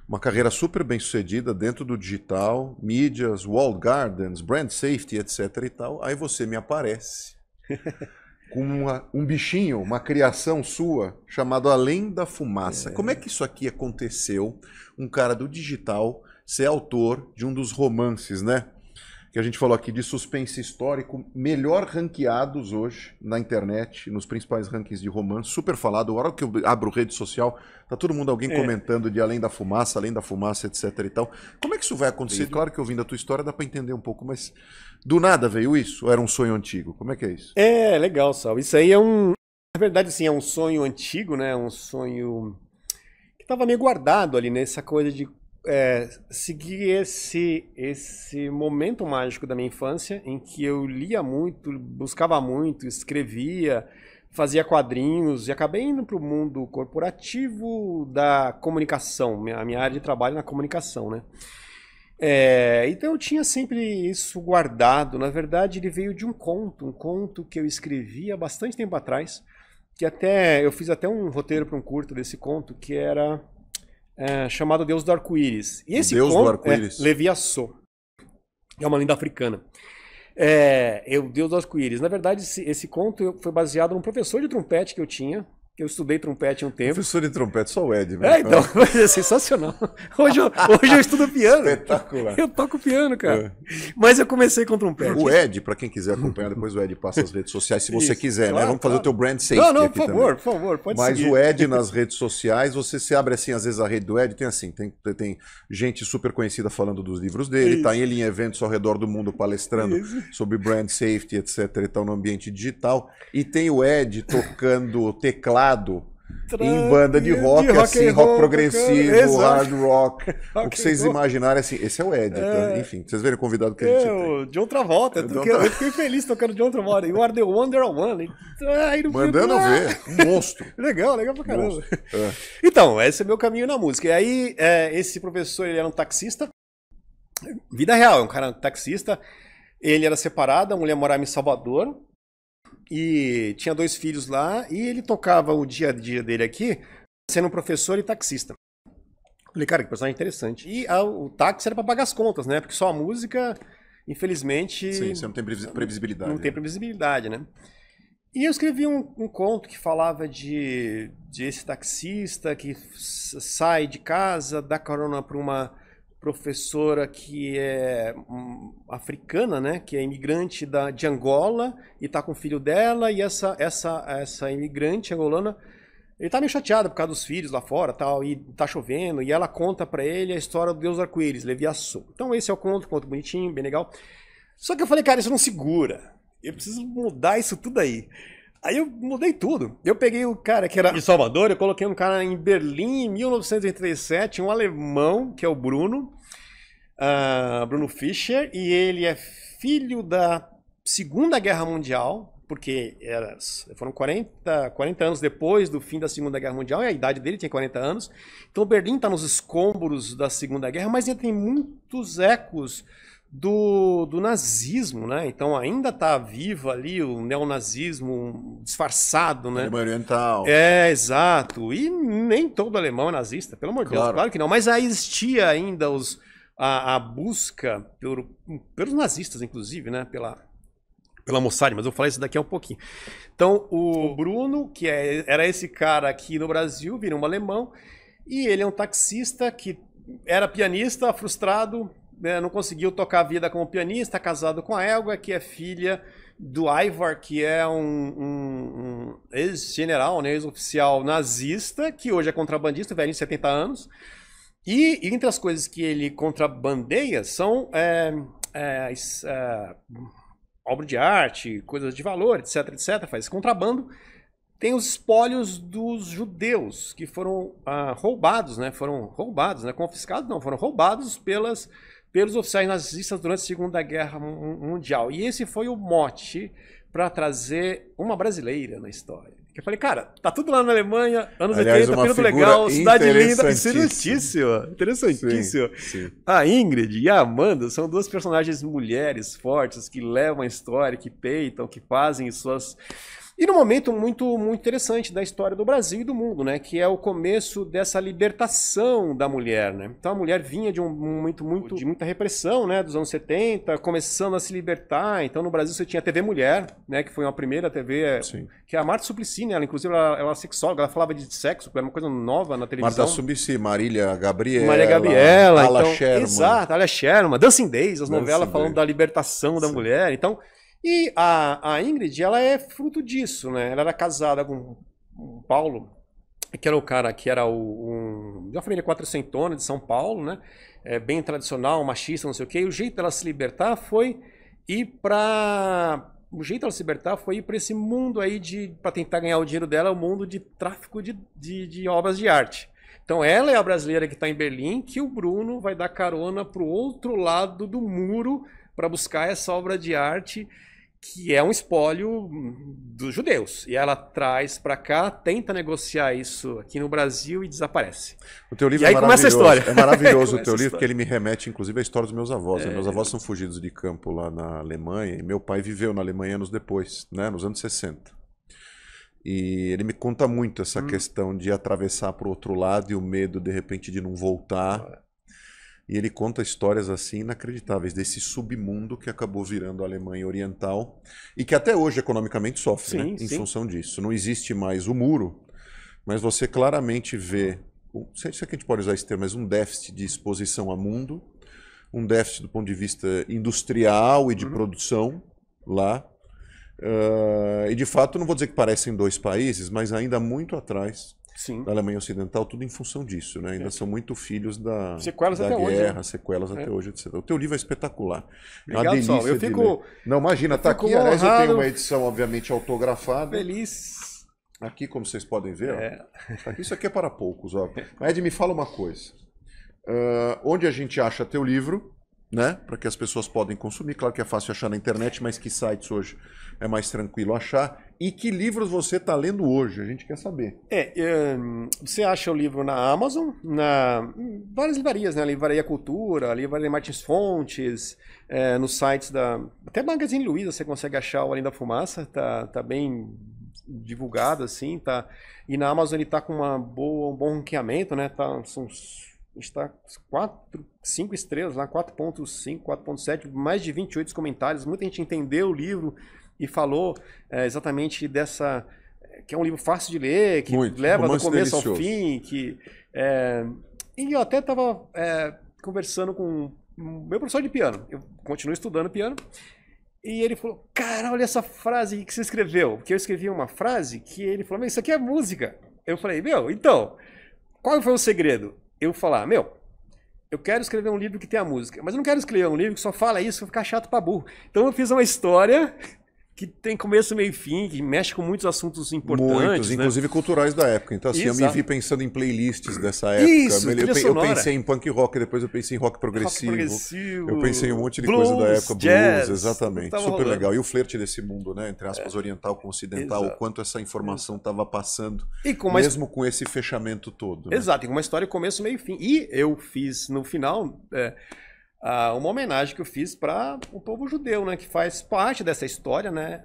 uma carreira super bem sucedida dentro do digital, mídias, walled gardens, brand safety, etc e tal. Aí você me aparece com um bichinho, uma criação sua, chamado Além da Fumaça. Como é que isso aqui aconteceu? Um cara do digital ser autor de um dos romances, né? Que a gente falou aqui de suspense histórico, melhor ranqueados hoje na internet, nos principais rankings de romance, super falado. A hora que eu abro rede social, tá todo mundo, alguém comentando de Além da Fumaça, etc e tal. Como é que isso vai acontecer? Claro que ouvindo a tua história dá para entender um pouco, mas do nada veio isso? Ou era um sonho antigo? Como é que é isso? Legal, Sal. Isso aí na verdade, sim, é um sonho antigo, né? Um sonho que estava meio guardado ali, nessa coisa de seguir esse momento mágico da minha infância em que eu lia muito, buscava muito, escrevia, fazia quadrinhos e acabei indo para o mundo corporativo da comunicação. A minha área de trabalho é na comunicação, né? Então eu tinha sempre isso guardado. Na verdade, ele veio de um conto que eu escrevi há bastante tempo atrás, que eu fiz até um roteiro para um curto desse conto, que era chamado Deus do Arco-Íris. E esse Deus conto do Arco-Íris. Levi Assou. É uma lenda africana. O Deus do Arco-Íris. Na verdade, esse conto foi baseado num professor de trompete que eu tinha. Eu estudei trompete um tempo. Professor de trompete, só o Ed, né? Então, é sensacional. Hoje eu estudo piano. Espetacular. Eu toco piano, cara. Mas eu comecei com trompete. O Ed, para quem quiser acompanhar, depois o Ed passa as redes sociais, se você quiser, claro, né? Vamos fazer o teu brand safety Não, aqui também. por favor, pode Mas seguir. o Ed nas redes sociais, você se abre assim, às vezes a rede do Ed tem assim, tem gente super conhecida falando dos livros dele, tá ele em eventos ao redor do mundo palestrando sobre brand safety, etc e tal, no ambiente digital, e tem o Ed tocando teclado em banda de rock, assim, rock progressivo, hard rock. O que vocês imaginarem, assim, esse é o Ed. Tá? Enfim, vocês verem o convidado que a gente tem. O John Travolta. Eu fiquei feliz tocando John Travolta. You are the wonder of one. Mandando ver. Um monstro. Legal pra caramba. Então, esse é meu caminho na música. E aí, esse professor, ele era um taxista. Vida real, é um cara taxista. Ele era separado, a mulher morava em Salvador. E tinha 2 filhos lá, e ele tocava o dia a dia dele aqui, sendo um professor e taxista. Falei, cara, que personagem interessante. E o táxi era pra pagar as contas, né? Porque só a música, infelizmente... Sim, você não tem previsibilidade. Não tem previsibilidade, né? E eu escrevi um conto que falava de esse taxista que sai de casa, dá carona pra uma professora que é africana, né, que é imigrante de Angola e tá com o filho dela, e essa imigrante angolana, ele tá meio chateado por causa dos filhos lá fora, tal, e tá chovendo, e ela conta pra ele a história do Deus do Arco-Íris, Levi Assou. Então esse é o conto bonitinho, bem legal. Só que eu falei, cara, isso não segura. Eu preciso mudar isso tudo aí. Aí eu mudei tudo. Eu peguei o cara que era de Salvador, eu coloquei um cara em Berlim em 1987, um alemão, que é o Bruno Fischer, e ele é filho da Segunda Guerra Mundial, porque foram 40 anos depois do fim da Segunda Guerra Mundial, e a idade dele tinha 40 anos. Então Berlim está nos escombros da Segunda Guerra, mas ainda tem muitos ecos do nazismo, né? Então ainda está vivo ali o neonazismo disfarçado, né? Alemanha Oriental. Exato. E nem todo alemão é nazista, pelo amor de Deus, claro que não. Mas aí existia ainda a busca pelos nazistas, inclusive, né? Pela Mossad, mas eu vou falar isso daqui a um pouquinho. Então, o Bruno, que era esse cara aqui no Brasil, vira um alemão, e ele é um taxista que era pianista, frustrado, não conseguiu tocar a vida como pianista, casado com a Elga, que é filha do Ivar, que é um ex-general, né, ex-oficial nazista, que hoje é contrabandista, velho, em 70 anos. E entre as coisas que ele contrabandeia são obra de arte, coisas de valor, etc, etc, faz contrabando. Tem os espólios dos judeus que foram roubados, né? Confiscados não, foram roubados pelos oficiais nazistas durante a Segunda Guerra Mundial. E esse foi o mote para trazer uma brasileira na história. Eu falei, cara, tá tudo lá na Alemanha, anos 80, tudo legal, cidade linda, interessantíssimo. Sim. A Ingrid e a Amanda são 2 personagens mulheres fortes que levam a história, que peitam, que fazem suas... E num momento muito, muito interessante da história do Brasil e do mundo, né? Que é o começo dessa libertação da mulher, né? Então a mulher vinha de um momento de muita repressão, né? Dos anos 70, começando a se libertar. Então no Brasil você tinha a TV Mulher, né? Que foi uma primeira TV... Sim. Que é a Marta Suplicy, né? Ela, inclusive, ela é sexóloga, ela falava de sexo, era uma coisa nova na televisão. Marta Suplicy, Marília Gabriela. Ala então, Sherman. Exato, Ala Sherman. Dancing Days, as novelas falando da libertação da mulher. Então... E a Ingrid, ela é fruto disso, né? Ela era casada com o Paulo, que era o cara que era de uma família quatrocentona de São Paulo, né? Bem tradicional, machista, não sei o quê. E o jeito dela se libertar foi ir para esse mundo aí para tentar ganhar o dinheiro dela, o mundo de tráfico de obras de arte. Então ela é a brasileira que está em Berlim, que o Bruno vai dar carona para o outro lado do muro para buscar essa obra de arte que é um espólio dos judeus. E ela traz para cá, tenta negociar isso aqui no Brasil e desaparece. O teu livro e aí começa a história. É maravilhoso o teu livro, porque ele me remete, inclusive, à história dos meus avós. Meus avós são fugidos de campo lá na Alemanha, e meu pai viveu na Alemanha anos depois, né, nos anos 60. E ele me conta muito essa questão de atravessar para o outro lado e o medo, de repente, de não voltar. E ele conta histórias assim inacreditáveis desse submundo que acabou virando a Alemanha Oriental e que até hoje economicamente sofre, né? Em função disso. Não existe mais o muro, mas você claramente vê, não sei se a gente pode usar esse termo, mas um déficit de exposição a mundo, um déficit do ponto de vista industrial e de produção lá. E de fato, não vou dizer que parecem dois países, mas ainda muito atrás. Sim. Da Alemanha Ocidental, tudo em função disso, né? Ainda são muito filhos da sequelas até guerra, hoje, né? Sequelas até hoje, etc. O teu livro é espetacular. Obrigado, é uma delícia eu fico... Não, imagina, tá aqui, aliás, eu tenho uma edição, obviamente, autografada. Feliz. Aqui, como vocês podem ver, ó, isso aqui é para poucos. Ó. Ed, me fala uma coisa. Onde a gente acha teu livro, né? Para que as pessoas podem consumir. Claro que é fácil achar na internet, mas que sites hoje é mais tranquilo achar. E que livros você está lendo hoje? A gente quer saber. Você acha o livro na Amazon, em várias livrarias, né? Livraria Cultura, Livraria Martins Fontes, nos sites até Magazine Luiza você consegue achar o Além da Fumaça, tá bem divulgado assim, tá. E na Amazon ele tá com um bom ranqueamento, né? A gente está 5 estrelas lá, 4.5, 4.7, mais de 28 comentários. Muita gente entendeu o livro e falou exatamente dessa... que é um livro fácil de ler, que leva do começo ao fim. E eu até estava conversando com o meu professor de piano. Eu continuo estudando piano. E ele falou, cara, olha essa frase que você escreveu. Porque eu escrevi uma frase que ele falou, isso aqui é música. Eu falei, então, qual foi o segredo? Eu falar, eu quero escrever um livro que tenha música, mas eu não quero escrever um livro que só fala isso, vai ficar chato pra burro. Então eu fiz uma história que tem começo, meio e fim, que mexe com muitos assuntos importantes. Muitos, inclusive culturais da época. Então assim, eu me vi pensando em playlists dessa época. Eu pensei em punk rock, depois eu pensei em rock progressivo. Eu pensei em um monte de coisa da época, jazz, blues, exatamente. Super legal. E o flerte desse mundo, né? Entre aspas, oriental com ocidental, o quanto essa informação estava passando, mesmo com esse fechamento todo. Né? Exato, e com uma história começo, meio e fim. E eu fiz, no final... uma homenagem que eu fiz para o povo judeu, né, que faz parte dessa história, né,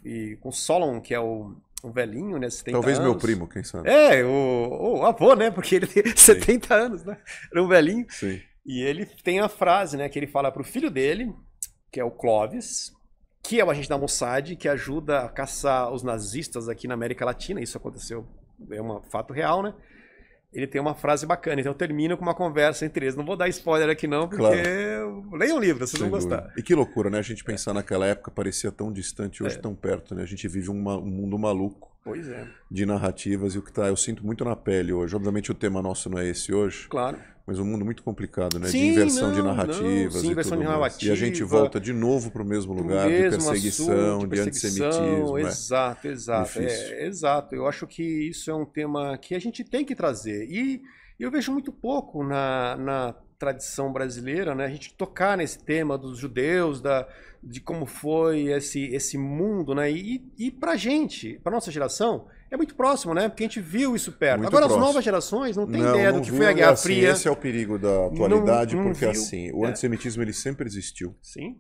e com Solomon, que é o velhinho, né, 70 Talvez anos. Meu primo, quem sabe. O avô, né, porque ele tem 70 anos, né, era um velhinho. Sim. E ele tem a frase, né, que ele fala pro filho dele, que é o Clovis, que é o agente da Mossad, que ajuda a caçar os nazistas aqui na América Latina. Isso aconteceu, é um fato real, né. Ele tem uma frase bacana, então eu termino com uma conversa entre eles. Não vou dar spoiler aqui não, porque leiam o livro, vocês vão gostar. E que loucura, né? A gente pensar naquela época, parecia tão distante, hoje tão perto, né? A gente vive um mundo maluco. Pois é. De narrativas e o que eu sinto muito na pele hoje. Obviamente o tema nosso não é esse hoje. Claro. Mas um mundo muito complicado, né? Sim, de inversão de narrativas e tudo mais. E a gente volta de novo para o mesmo lugar de perseguição, de antissemitismo. Exato. Exato. Eu acho que isso é um tema que a gente tem que trazer. E eu vejo muito pouco na tradição brasileira, né? A gente tocar nesse tema dos judeus, de como foi esse mundo, né? E pra gente, pra nossa geração, é muito próximo, né? Porque a gente viu isso perto. Muito Agora, próximo. as novas gerações não têm ideia do que foi a Guerra Fria. Esse é o perigo da atualidade, porque viu. assim, o antissemitismo ele sempre existiu. Sim.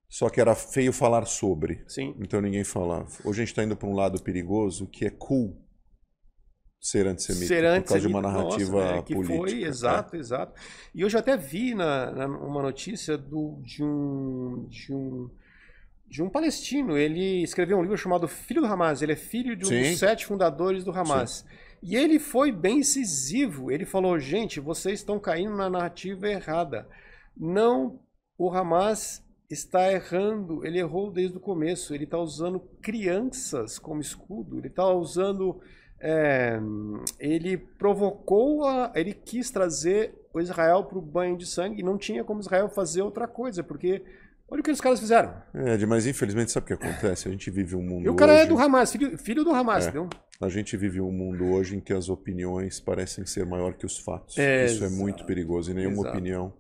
Só que era feio falar sobre. Sim. Então ninguém falava. Hoje a gente está indo para um lado perigoso que é cool ser antissemita, por causa de uma narrativa que política. Foi, exato. E hoje eu até vi uma notícia de um palestino. Ele escreveu um livro chamado Filho do Hamas. Ele é filho de um dos 7 fundadores do Hamas. Sim. E ele foi bem incisivo. Ele falou, gente, vocês estão caindo na narrativa errada. Não, o Hamas está errando. Ele errou desde o começo. Ele está usando crianças como escudo. Ele está usando... ele ele quis trazer o Israel para o banho de sangue e não tinha como Israel fazer outra coisa, porque olha o que os caras fizeram. Mas infelizmente sabe o que acontece? A gente vive um mundo E o cara hoje... é do Hamas, filho do Hamas, entendeu? A gente vive um mundo hoje em que as opiniões parecem ser maior que os fatos. Isso é muito perigoso e nenhuma opinião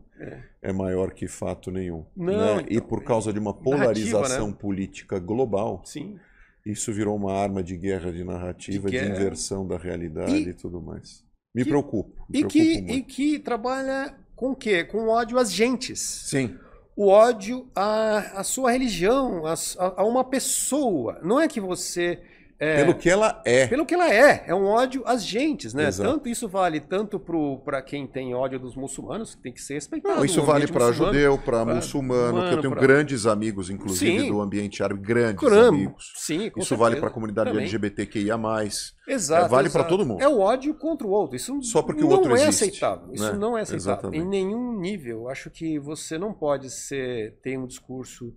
é maior que fato nenhum. Não, né? então, E por causa de uma polarização narrativa, né? política global, Sim. isso virou uma arma de guerra de narrativa, de inversão da realidade e tudo mais. Me preocupo E muito. que trabalha com o quê? Com ódio às gentes. Sim. O ódio à sua religião, a uma pessoa. Não é que você... Pelo que ela é. Pelo que ela é. É um ódio às gentes, né? Exato. Tanto isso vale tanto para quem tem ódio dos muçulmanos, que tem que ser respeitado. Não, isso vale para judeu, para muçulmano, que eu tenho grandes amigos, inclusive, Sim. do ambiente árabe, grandes Caramba. amigos. Sim, com isso certeza. vale para a comunidade Também. LGBTQIA+. Exato. Vale para todo mundo. É o ódio contra o outro. Isso Só porque não o outro é existe, aceitável. Isso né? não é aceitável. Exatamente. Em nenhum nível. Acho que você não pode ter um discurso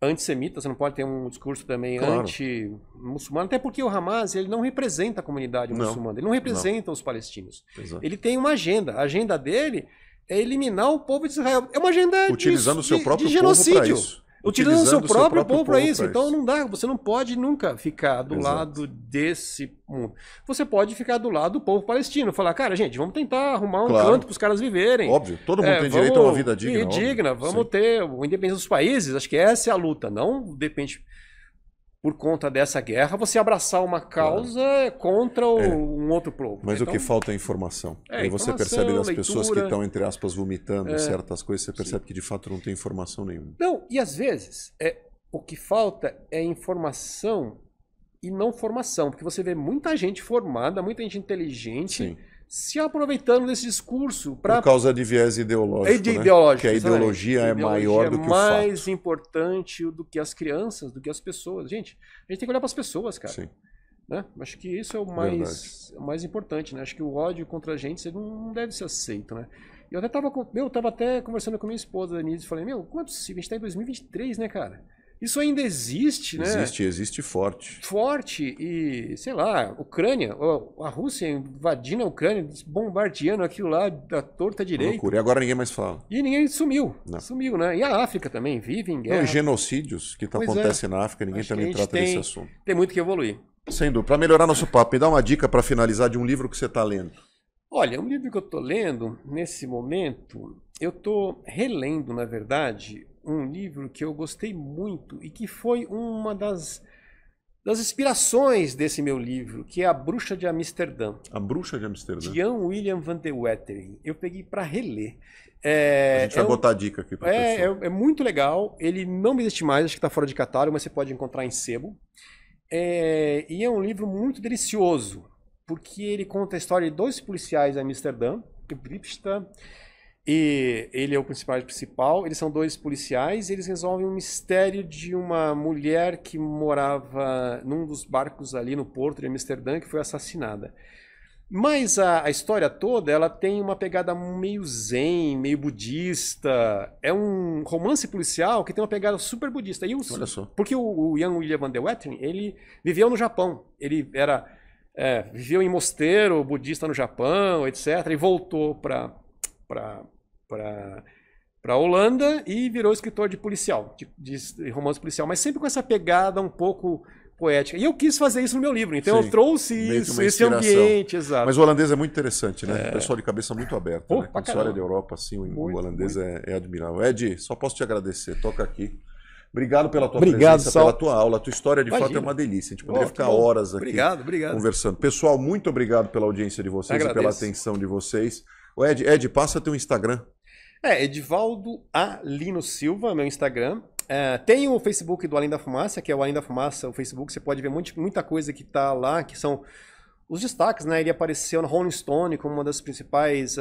antissemita, você não pode ter um discurso também anti-muçulmano, até porque o Hamas ele não representa a comunidade muçulmana, ele não representa os palestinos. Exato. Ele tem uma agenda. A agenda dele é eliminar o povo de Israel. É uma agenda utilizando o seu próprio de povo genocídio. para isso. Utilizando o seu próprio povo para isso. pra Então não dá, você não pode nunca ficar do Exato. lado desse mundo. Você pode ficar do lado do povo palestino, falar, cara, gente, vamos tentar arrumar um canto para os caras viverem. Óbvio, todo mundo tem direito a uma vida digna. Digna, vamos ter o independência dos países, acho que essa é a luta, não depende por conta dessa guerra, você abraçar uma causa contra um outro povo. Mas então, o que falta é informação. Aí você percebe das pessoas que estão, entre aspas, vomitando certas coisas, você percebe que de fato não tem informação nenhuma. Não, e às vezes o que falta é informação e não formação, porque você vê muita gente formada, muita gente inteligente se aproveitando desse discurso para... Por causa de viés ideológico, ideológico, que a ideologia é maior do que o fato. É mais importante do que as crianças, do que as pessoas. Gente, a gente tem que olhar para as pessoas, cara. Sim. Né? Acho que isso é o mais importante, né? Acho que o ódio contra a gente não deve ser aceito, né? Eu até tava até conversando com minha esposa, Denise, e falei, como é possível? A gente tá em 2023, né, cara? Isso ainda existe, né? Existe forte. Forte e, sei lá, Ucrânia, a Rússia invadindo a Ucrânia, bombardeando aquilo lá da torta direita. Loucura. E agora ninguém mais fala. E ninguém sumiu. Não. Sumiu, né? E a África também vive em guerra. Não, e genocídios que acontecem na África, ninguém também trata desse assunto. Tem muito que evoluir. Sem dúvida. Para melhorar nosso papo, me dá uma dica para finalizar de um livro que você está lendo. Olha, um livro que eu estou lendo, nesse momento, eu estou relendo, na verdade, um livro que eu gostei muito e que foi uma das inspirações desse meu livro, que é A Bruxa de Amsterdã. A Bruxa de Amsterdã. De Jan Willem van de Wetering. Eu peguei para reler. A gente vai botar a dica aqui para pessoa. É muito legal. Ele não existe mais, acho que está fora de catálogo, mas você pode encontrar em sebo. E é um livro muito delicioso, porque ele conta a história de dois policiais em Amsterdã, e ele é o principal. Eles são dois policiais e eles resolvem um mistério de uma mulher que morava num dos barcos ali no porto de Amsterdã, que foi assassinada. Mas a história toda, ela tem uma pegada meio zen, meio budista. É um romance policial que tem uma pegada super budista. Olha só. Porque o Jan Willem van de Wetering, ele viveu no Japão. Ele viveu em mosteiro budista no Japão, etc. E voltou para Holanda e virou escritor de policial, de romance policial, mas sempre com essa pegada um pouco poética. E eu quis fazer isso no meu livro, então eu trouxe esse ambiente, exato. Mas o holandês é muito interessante, né? O pessoal de cabeça muito aberta, né? A história da Europa, assim, o holandês é admirável. Ed, só posso te agradecer, toca aqui. Obrigado pela tua presença, pela tua aula. A tua história, de fato, é uma delícia. A gente poderia ficar horas aqui conversando. Pessoal, muito obrigado pela audiência de vocês e pela atenção de vocês. O Ed, passa teu Instagram. Edivaldo A. Lino Silva, meu Instagram. Tem o Facebook do Além da Fumaça, que é o Além da Fumaça, o Facebook. Você pode ver muita coisa que está lá, que são os destaques, né? Ele apareceu na Rolling Stone como uma das principais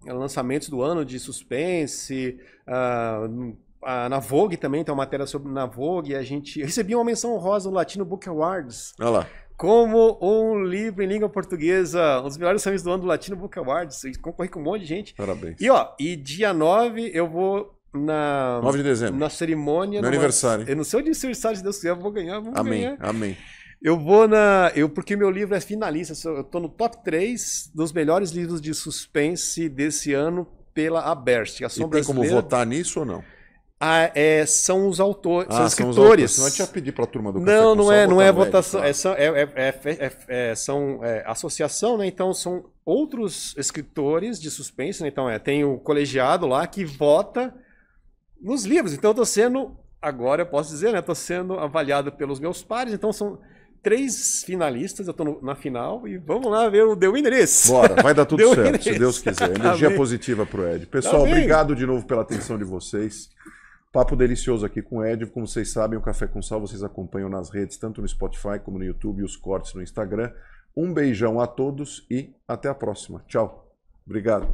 lançamentos do ano de suspense. Na Vogue também tem uma matéria sobre na Vogue. Eu recebi uma menção honrosa no Latino Book Awards. Olha lá. Como um livro em língua portuguesa, um dos melhores filmes do ano do Latino Book Awards. Concorri com um monte de gente. Parabéns. E dia 9 eu vou 9 de dezembro. Na cerimônia. Meu aniversário. Eu não sei o aniversário, se Deus quiser, eu vou ganhar. Amém. Eu vou porque meu livro é finalista. Eu tô no top 3 dos melhores livros de suspense desse ano pela Aberst. E tem como votar nisso ou não? São os autores, são são escritores. Senão a gente ia pedir para a turma do Café Não, com não Sal é, não é votar no votação, Ed, são associação, né? Então são outros escritores de suspense, né? Então tem o colegiado lá que vota nos livros. Então eu tô sendo, agora eu posso dizer, né? Tô sendo avaliado pelos meus pares, então são 3 finalistas, eu tô na final e vamos lá ver o The Winner is. Bora, vai dar tudo The certo, Winner se is. Deus quiser. Energia Amém. positiva pro Ed. Pessoal, Amém. obrigado de novo pela atenção de vocês. Papo delicioso aqui com o Ed. Como vocês sabem, o Café com Sal vocês acompanham nas redes, tanto no Spotify como no YouTube e os cortes no Instagram. Um beijão a todos e até a próxima. Tchau. Obrigado.